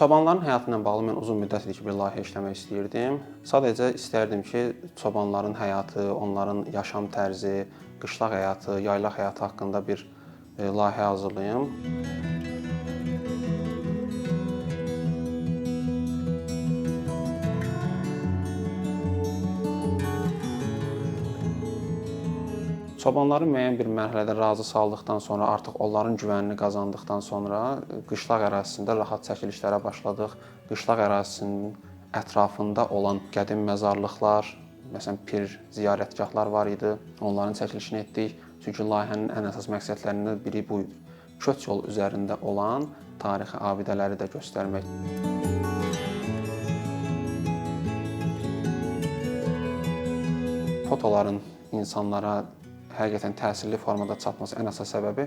Çobanların həyatı ilə bağlı mən uzun müddətdir ki, bir layihə işləmək istəyirdim. Sadəcə istərdim ki, çobanların həyatı, onların yaşam tərzi, qışlaq həyatı, yaylaq həyatı haqqında bir layihə hazırlayım. Çobanları müəyyən bir mərhələdə razı saldıqdan sonra, artıq onların güvənini qazandıqdan sonra qışlaq ərazisində rahat çəkilişlərə başladıq. Qışlaq ərazisinin ətrafında olan qədim məzarlıqlar, məsələn, pir ziyarətgahlar var idi. Onların çəkilişini etdik. Çünki layihənin ən əsas məqsədlərindən biri bu idi. Köç yolu üzərində olan tarixi abidələri də göstərmək. Fotoların insanlara həqiqətən təsirli formada çatması ən əsas səbəbi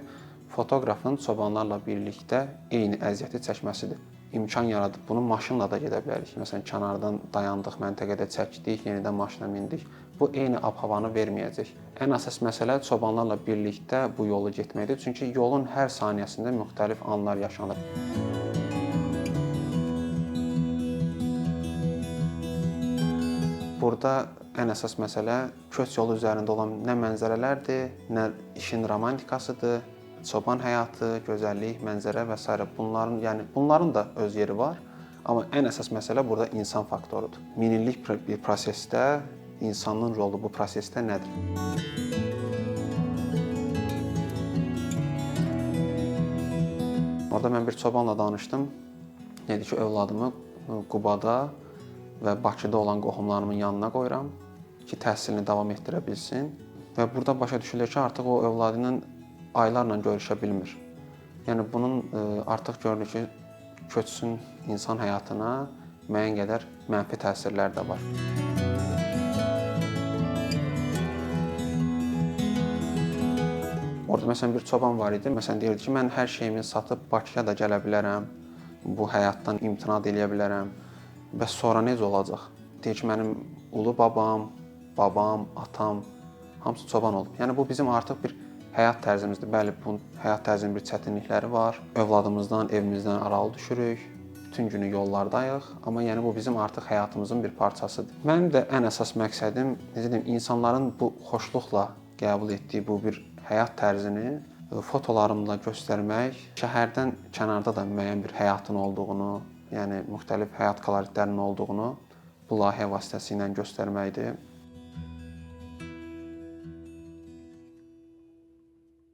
fotoqrafın çobanlarla birlikdə eyni əziyyəti çəkməsidir. İmkan yaradıb bunu maşınla da gedə bilərik. Məsələn, kənardan dayandıq, məntəqədə çəkdik, yenidən maşına mindik. Bu eyni ab-havanı verməyəcək. Ən əsas məsələ çobanlarla birlikdə bu yolu getməkdir. Çünki yolun hər saniyəsində müxtəlif anlar yaşanır. Burada ən əsas məsələ köç yolu üzərində olan nə mənzərələrdir, nə işin romantikasıdır, çoban həyatı, gözəllik, mənzərə və s. Bunların da öz yeri var. Amma ən əsas məsələ burada insan faktorudur. Min illik bir prosesdə insanın rolu bu prosesdə nədir? Orada mən bir çobanla danışdım. Dedi ki, övladımı Qubada və Bakıda olan qohumlarımın yanına qoyuram ki, təhsilini davam etdirə bilsin. Və burada başa düşülür ki, artıq o övladı ilə aylarla görüşə bilmir. Yəni bunun artıq görülür ki, köçsün insan həyatına müəyyən qədər mənfi təsirlər də var. Orada məsələn bir çoban var idi. Məsələn deyirdi ki, mən hər şeyimi satıb Bakıya da gələ bilərəm. Bu həyatdan imtina edə bilərəm. Və sonra necə olacaq? Deyir ki, mənim ulu babam, atam hamısı çoban olub. Yəni bu bizim artıq bir həyat tərzimizdir. Bəli, bu həyat tərzinin bir çətinlikləri var. Övladımızdan, evimizdən aralı düşürük. Bütün günü yollardayıq. Amma yəni bu bizim artıq həyatımızın bir parçasıdır. Mənim də ən əsas məqsədim, necə deyim, insanların bu xoşluqla qəbul etdiyi bu bir həyat tərzini fotolarımla göstərmək, şəhərdən kənarda da müəyyən bir həyatın olduğunu, yəni müxtəlif həyat koloritlərinin olduğunu bu layihə vasitəsilə göstərməkdir.